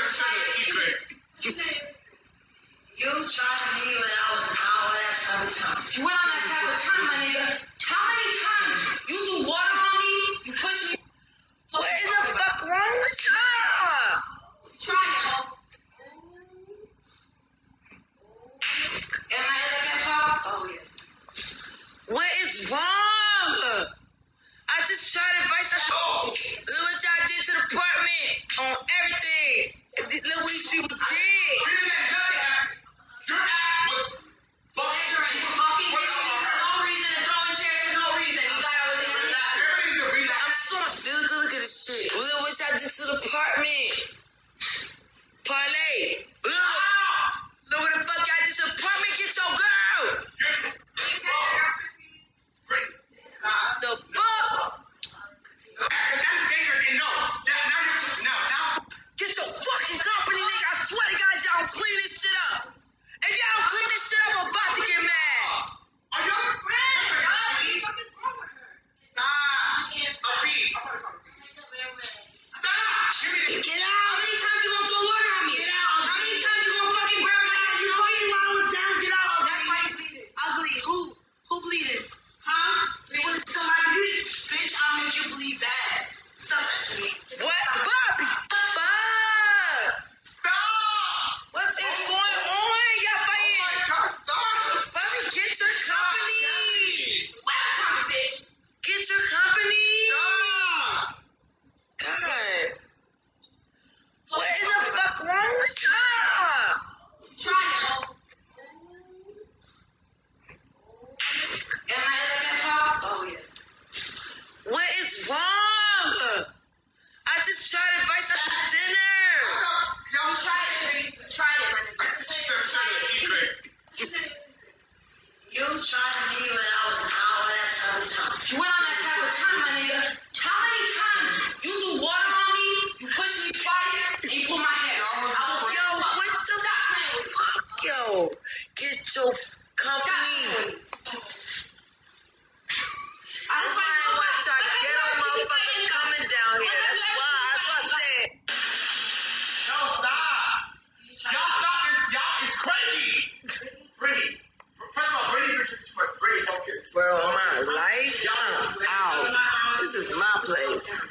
Speaker 2: You tried me when I was all that type of time. You went on that type of time, my nigga. How many times? You threw water on me? You pushed me?
Speaker 10: What in the fuck wrong with y'all?
Speaker 2: Try it, ho. Am I looking for? Oh, yeah.
Speaker 10: What is wrong? I just tried advice. Look what y'all did to the apartment on everything. Look what these people did.
Speaker 2: Your ass was fucking for no reason and throwing chairs for no reason. You thought I was in
Speaker 10: I'm so look at this shit. Look what y'all did to the apartment. Parlay. Look what the fuck y'all did to the apartment. Get your girl. The fuck?
Speaker 2: That's dangerous and no. Now.
Speaker 10: Get your fucking company, nigga. I swear to God, y'all don't clean this shit up. If y'all don't clean this shit up, I'm about to get mad.
Speaker 2: Are you friends? What is wrong with her? Stop. Stop.
Speaker 10: Get out.
Speaker 2: How many times you gonna throw water on me? Get out. How many times you gonna fucking grab my hand? You know you while I was down. Get out. That's why you bleeding.
Speaker 10: Ugly. Who bleeding?
Speaker 2: Huh? When somebody bleeds, bitch, I'll make you bleed bad. Stop that shit.
Speaker 10: What? Bobby. Fuck.
Speaker 2: Stop.
Speaker 10: What's going on? Y'all fighting.
Speaker 2: Oh my God, stop.
Speaker 10: Bobby, get your company.
Speaker 2: Welcome, bitch.
Speaker 10: Get your company.
Speaker 2: Stop.
Speaker 10: God. What in the fuck wrong with y'all?
Speaker 2: Try it, ho. Am I looking for? Oh, yeah.
Speaker 10: What is wrong? I just tried advice after dinner.
Speaker 2: Don't try it. Try it, my nigga. You tried me when I was all that type of time. You went on that type of time, my nigga. How many times? You threw water on me, you pushed me twice, and you pulled my hair.
Speaker 10: Yo, what the fuck, yo? Get your company. That's why I want y'all ghetto motherfuckers coming down here. That's why I said.
Speaker 5: No, stop. Y'all stop this. Y'all is crazy. Brittany. First of all, Brittany, focus.
Speaker 10: Bro, my life? Ow. This is my place.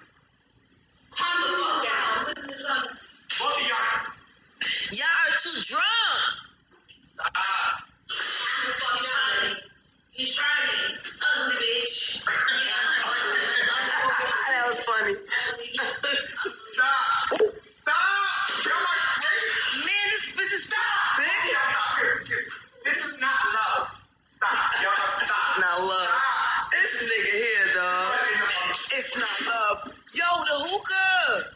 Speaker 2: Calm the fuck down.
Speaker 5: Both of y'all.
Speaker 10: Y'all are too drunk.
Speaker 5: Stop.
Speaker 2: You tried me. Ugly bitch.
Speaker 10: That was funny.
Speaker 5: Stop. Stop, man. This is not love. Stop. Y'all stop.
Speaker 10: Not love.
Speaker 5: Stop.
Speaker 10: This nigga here, dog. It's not love. Yo, the hookah.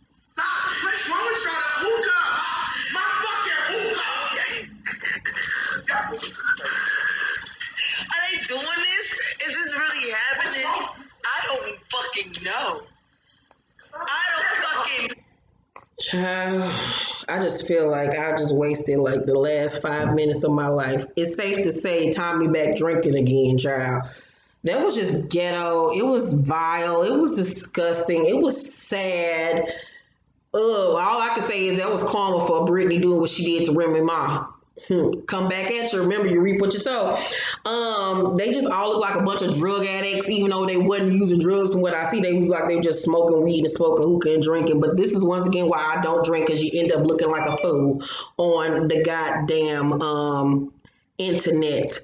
Speaker 5: Stop. What's wrong with y'all? The hookah. My fucking hookah.
Speaker 10: Are they doing this? Is this really happening? I don't fucking know.
Speaker 1: Child, I just feel like I just wasted like the last 5 minutes of my life. It's safe to say Tommie back drinking again, child. That was just ghetto. It was vile. It was disgusting. It was sad. Ugh, all I can say is that was karma for Brittany doing what she did to Remy Ma. Come back at you. Remember, you reap what you sow. They just all look like a bunch of drug addicts, even though they wasn't using drugs. From what I see, they was like they were just smoking weed and smoking hookah and drinking. But this is once again why I don't drink, because you end up looking like a fool on the goddamn internet.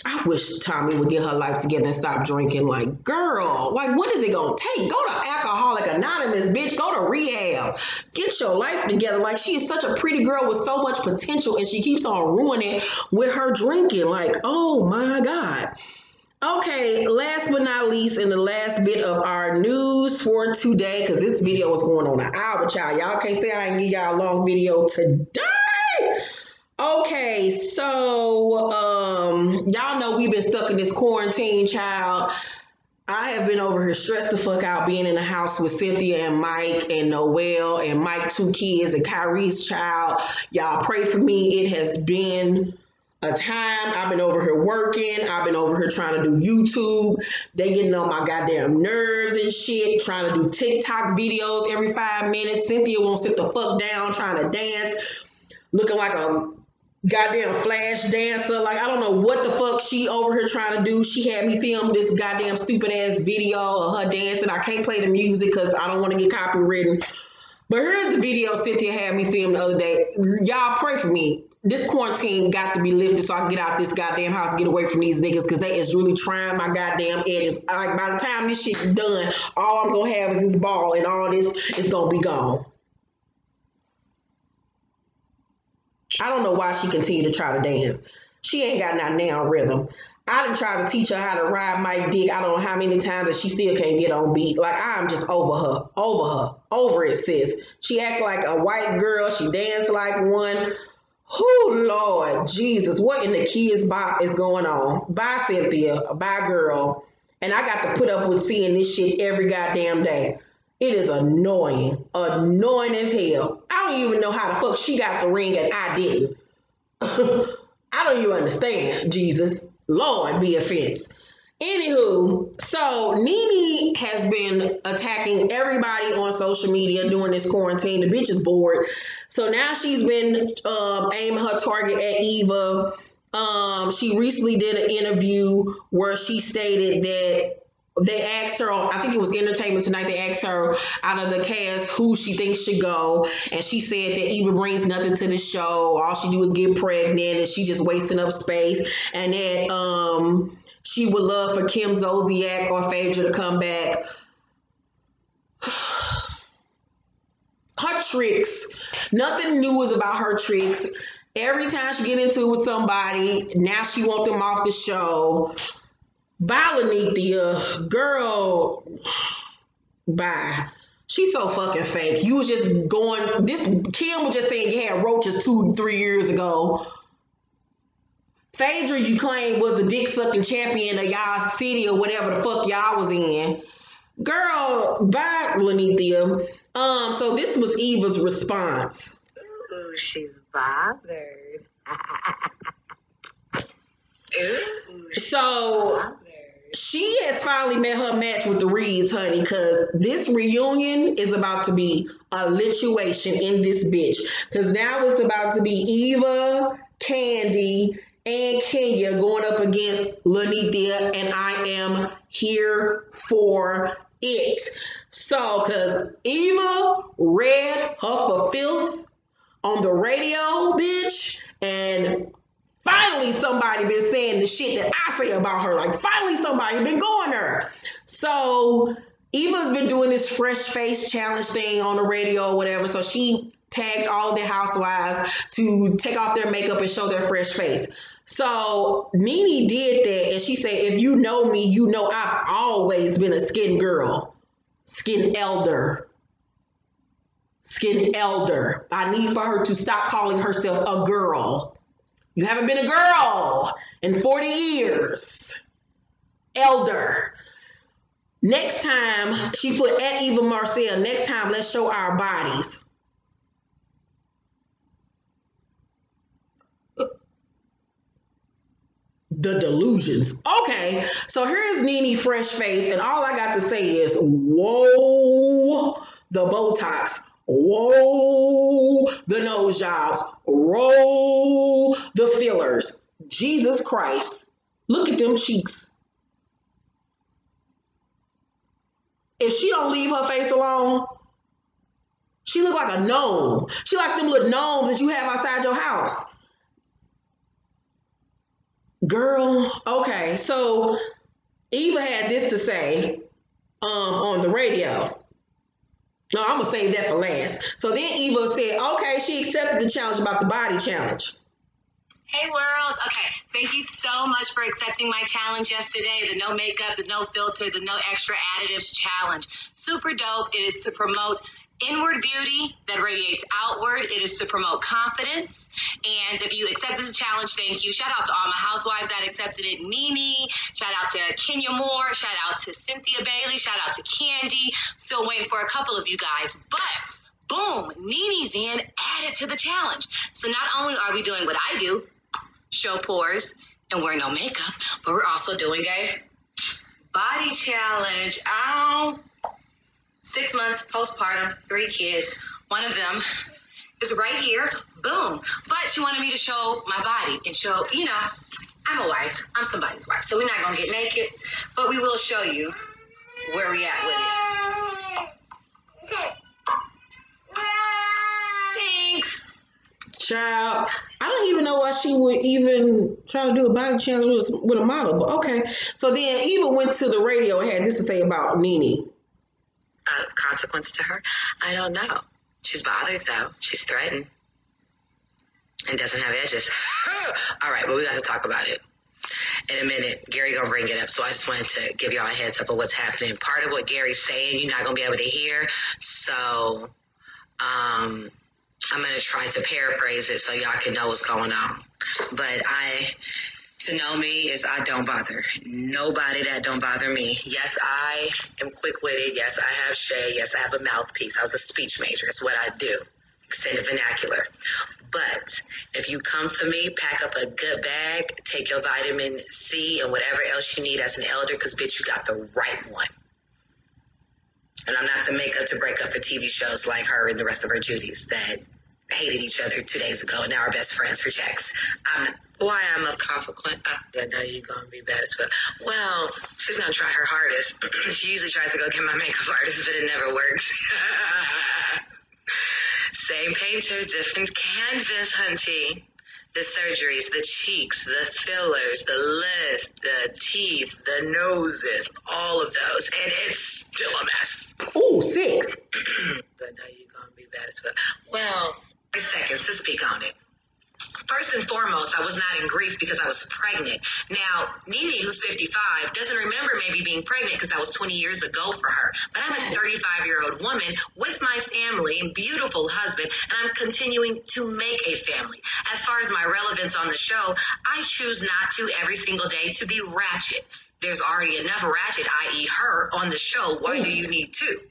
Speaker 1: I wish Tommie would get her life together and stop drinking. Like, girl, like, what is it gonna take? Go to Alcoholic Anonymous, bitch. Go to rehab. Get your life together. Like, she is such a pretty girl with so much potential, and she keeps on ruining it with her drinking. Like, oh my God. Okay, last but not least, in the last bit of our news for today, because this video was going on an hour, child. Y'all can't say I didn't give y'all a long video today. Okay, so y'all know we've been stuck in this quarantine, child. I have been over here stressed the fuck out being in the house with Cynthia and Mike and Noelle and Mike 2 kids and Kyrie's child. Y'all pray for me. It has been a time. I've been over here working. I've been over here trying to do YouTube. They getting on my goddamn nerves and shit, trying to do TikTok videos every 5 minutes. Cynthia won't sit the fuck down trying to dance, looking like a goddamn flash dancer. Like, I don't know what the fuck she over here trying to do. She had me film this goddamn stupid ass video of her dancing. I can't play the music because I don't want to get copywritten. But here's the video Cynthia had me film the other day. Y'all pray for me. This quarantine got to be lifted so I can get out this goddamn house, get away from these niggas, because they is really trying my goddamn edges. Like, by the time this shit is done, all I'm gonna have is this ball, and all this is gonna be gone. I don't know why she continued to try to dance. She ain't got not now rhythm. I done tried to teach her how to ride my dick. I don't know how many times, that she still can't get on beat. Like, I'm just over it, sis. She act like a white girl. She dance like one. Oh, Lord Jesus. What in the kids' bop is going on? Bye, Cynthia. Bye, girl. And I got to put up with seeing this shit every goddamn day. It is annoying. Annoying as hell. I don't even know how the fuck she got the ring and I didn't. I don't even understand, Jesus. Lord be offense. Anywho, so Nene has been attacking everybody on social media during this quarantine. The bitch is bored. So now she's been aiming her target at Eva. She recently did an interview where she stated that they asked her on, I think it was Entertainment Tonight, they asked her out of the cast who she thinks should go. And she said that Eva brings nothing to the show. All she do is get pregnant and she just wasting up space. And that she would love for Kim Zolciak or Phaedra to come back. Her tricks. Nothing new is about her tricks. Every time she get into it with somebody, now she want them off the show. Bye, Lanithia. Girl, bye. She's so fucking fake. You was just going, Kim was just saying you had roaches 2-3 years ago. Phaedra, you claim, was the dick sucking champion of y'all city or whatever the fuck y'all was in. Girl, bye, Lanithia. So this was Eva's response.
Speaker 11: Ooh, she's bothered. Ooh,
Speaker 1: so bothered. She has finally met her match with the Reeds, honey, because this reunion is about to be a lituation in this bitch. Because now it's about to be Eva, Candy, and Kenya going up against Lanithia, and I am here for it. So, because Eva read her for filth on the radio, bitch, and finally somebody been saying the shit that I say about her. Like, finally somebody been going there. So Eva's been doing this fresh face challenge thing on the radio or whatever. So she tagged all of their housewives to take off their makeup and show their fresh face. So Nene did that, and she said, if you know me, you know I've always been a skin girl, skin elder. Skin elder. I need for her to stop calling herself a girl. You haven't been a girl in 40 years. Elder. Next time, she put at Eva Marcille, next time, let's show our bodies. The delusions. Okay, so here's Nene fresh face, and all I got to say is, whoa, the Botox. Whoa, the nose jobs. Whoa, the fillers. Jesus Christ. Look at them cheeks. If she don't leave her face alone, she look like a gnome. She like them little gnomes that you have outside your house. Girl, okay, so Eva had this to say on the radio. No, I'm gonna save that for last. So then Eva said, okay, she accepted the challenge about the body challenge.
Speaker 12: Hey world. Okay, thank you so much for accepting my challenge yesterday. The no makeup, the no filter, the no extra additives challenge. Super dope. It is to promote inward beauty that radiates outward. It is to promote confidence. And if you accepted the challenge, thank you. Shout out to all my housewives that accepted it. Nene, shout out to Kenya Moore, shout out to Cynthia Bailey, shout out to Candy. Still waiting for a couple of you guys, but boom, Nene then added to the challenge. So not only are we doing what I do, show pores and wear no makeup, but we're also doing a body challenge. 6 months postpartum, 3 kids. One of them is right here. Boom. But she wanted me to show my body and show, you know, I'm a wife. I'm somebody's wife. So we're not going to get naked, but we will show you where we at with it. Thanks.
Speaker 1: Child, I don't even know why she would even try to do a body challenge with a model, but okay. So then Eva went to the radio and had this to say about Nene.
Speaker 11: Consequence to her? I don't know. She's bothered though. She's threatened. And doesn't have edges. All right, but we got to talk about it. In a minute, Gary gonna bring it up, so I just wanted to give y'all a heads up of what's happening. Part of what Gary's saying, you're not gonna be able to hear, so I'm gonna try to paraphrase it so y'all can know what's going on. But to know me is I don't bother nobody that don't bother me. Yes, I am quick-witted. Yes, I have shade. Yes, I have a mouthpiece. I was a speech major. It's what I do. Extended vernacular. But if you come for me, pack up a good bag, take your vitamin C and whatever else you need as an elder, because bitch, you got the right one. And I'm not the makeup to break up for TV shows like her and the rest of her Judies that hated each other 2 days ago and now are best friends for checks. I'm not. Why I'm of consequence? I know you're going to be bad as well. Well, she's going to try her hardest. She usually tries to go get my makeup artist, but it never works. Same painter, different canvas, hunty. The surgeries, the cheeks, the fillers, the lips, the teeth, the noses, all of those. And it's still a mess.
Speaker 1: Ooh, 6.
Speaker 11: But now you're going to be bad as well. Well, 3 seconds to speak on it. First and foremost, I was not in Greece because I was pregnant. Now, Nene, who's 55, doesn't remember maybe being pregnant because that was 20 years ago for her. But I'm a 35-year-old woman with my family and beautiful husband, and I'm continuing to make a family. As far as my relevance on the show, I choose not to every single day to be ratchet. There's already enough ratchet, i.e. her, on the show. Why do you need 2?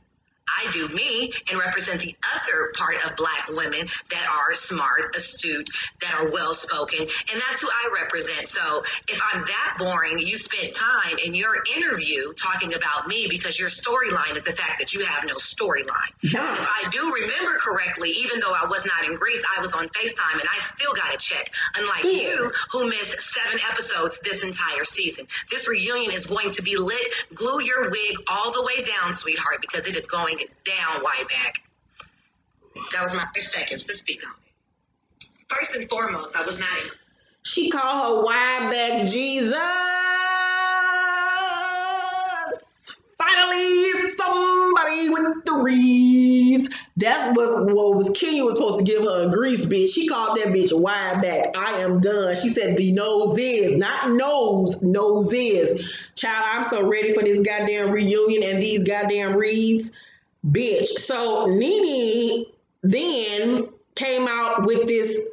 Speaker 11: I do me and represent the other part of Black women that are smart, astute, that are well-spoken, and that's who I represent. So if I'm that boring, you spent time in your interview talking about me because your storyline is the fact that you have no storyline.
Speaker 1: Yeah.
Speaker 11: If I do remember correctly, even though I was not in Greece, I was on FaceTime and I still got a check, unlike you who missed 7 episodes this entire season. This reunion is going to be lit. Glue your wig all the way down, sweetheart, because it is going down, white back. That was my 3 seconds to speak on it. First and foremost, I was not in.
Speaker 1: She called her wide back Jesus. Finally, somebody with the reeds. That's what was Kenya was supposed to give her in Greece, bitch. She called that bitch wide back. I am done. She said the nose is, not nose is. Child, I'm so ready for this goddamn reunion and these goddamn reads, bitch. So Nene then came out with this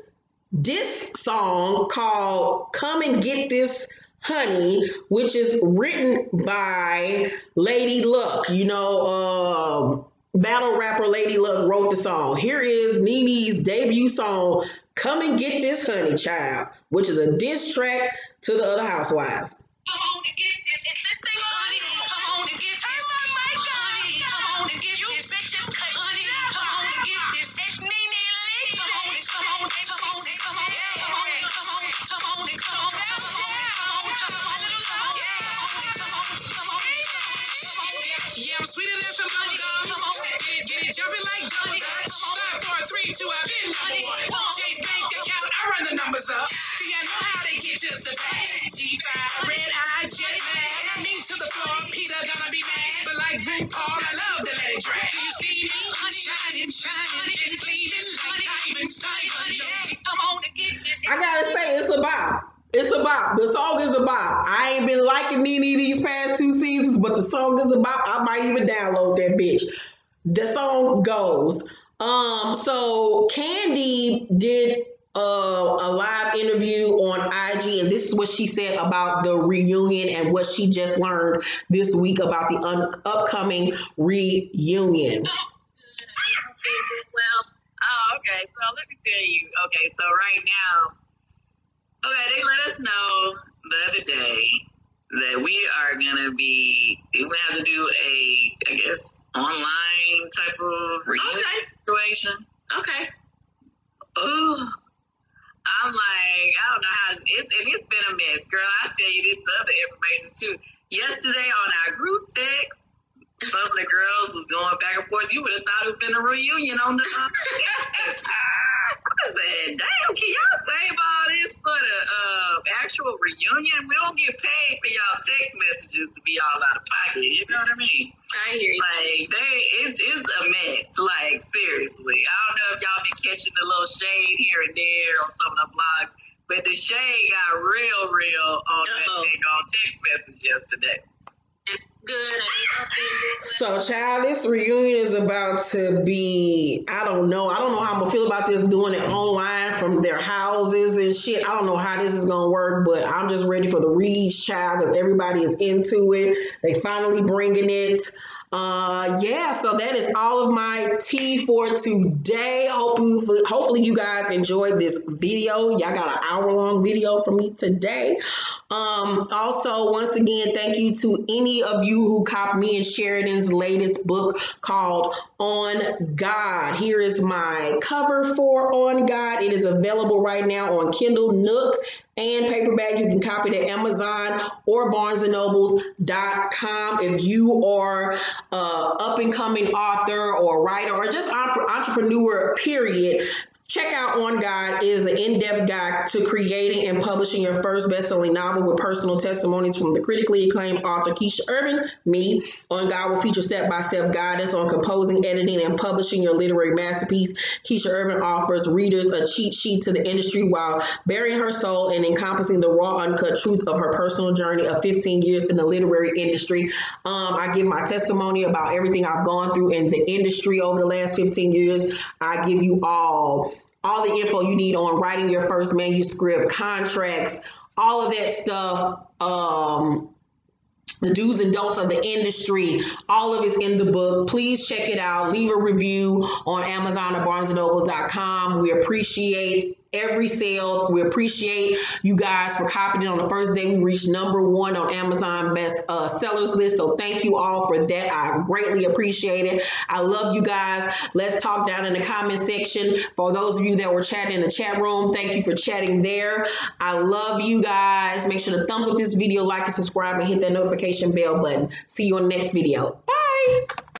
Speaker 1: disc song called Come and Get This Honey, which is written by Lady Luck. You know, battle rapper Lady Luck wrote the song. Here is Nene's debut song, Come and Get This Honey, child, which is a diss track to the other housewives.
Speaker 10: Come on and get this. Is this thing on? Honey, come on and get this. Honey, come on and get this. You bitches, honey, come on and get this. It's Nene Lee. Come on and come on and come on and come on and come on and come on and come on and come on and come on and come on. Yeah, I'm sweeter than some bubble gum. Get it jumping like double dutch. 5, 4, 3, 2, I've been number one. Chase bank account, I run the numbers up. See, I know how they get just the bag. G5, red eye, jet lag. Me to the floor, Peter gonna be mad. But like RuPaul, I love to let it drag. Do you see me? Shining, and gleaming like diamonds, honey. Come on and get this.
Speaker 1: I gotta say, it's a bop. It's a bop. The song is a bop. I ain't been liking Nene these past 2 seasons, but the song is a bop. I might even download that bitch. The song goes. So Candy did a live interview on IG, and this is what she said about the reunion and what she just learned this week about the upcoming reunion.
Speaker 13: Okay, so let me tell you. Okay, so right now, okay, they let us know the other day that we are gonna be, we have to do a, I guess, online type of reunion situation. Okay. Oh, I'm like, I don't know how it's been a mess, girl. I'll tell you this other information too. Yesterday on our group text, some of the girls was going back and forth. You would have thought it would have been a reunion on the I said, damn, can y'all save all this for the actual reunion? We don't get paid for y'all text messages to be all out of pocket. You know what I mean?
Speaker 6: I hear you.
Speaker 13: Like, it's a mess. Like, seriously. I don't know if y'all been catching the little shade here and there on some of the blogs, but the shade got real on that thing on text message yesterday.
Speaker 6: Good.
Speaker 1: So, child, this reunion is about to be, I don't know how I'm gonna feel about this, doing it online from their houses and shit. I don't know how this is gonna work, but I'm just ready for the Reeds, child, because everybody is into it. They finally bringing it. Yeah, so that is all of my tea for today. Hopefully you guys enjoyed this video. Y'all got an hour-long video from me today. Also, once again, thank you to any of you who copped me and Sheridan's latest book called On God. Here is my cover for On God. It is available right now on Kindle, Nook, and paperback. You can copy it at Amazon or BarnesandNobles.com. If you are up-and-coming author or writer or just entrepreneur, period, check out On God. It is an in-depth guide to creating and publishing your first best-selling novel with personal testimonies from the critically acclaimed author Keisha Urban, me. On God will feature step-by-step guidance on composing, editing, and publishing your literary masterpiece. Keisha Urban offers readers a cheat sheet to the industry while burying her soul and encompassing the raw, uncut truth of her personal journey of 15 years in the literary industry. I give my testimony about everything I've gone through in the industry over the last 15 years. I give you all the info you need on writing your first manuscript, contracts, all of that stuff, the do's and don'ts of the industry, all of it's in the book. Please check it out. Leave a review on Amazon or BarnesandNobles.com. We appreciate every sale. We appreciate you guys for copying it on the first day. We reached #1 on Amazon best sellers list. So thank you all for that. I greatly appreciate it. I love you guys. Let's talk down in the comment section. For those of you that were chatting in the chat room, thank you for chatting there. I love you guys. Make sure to thumbs up this video, like and subscribe, and hit that notification bell button. See you on the next video. Bye.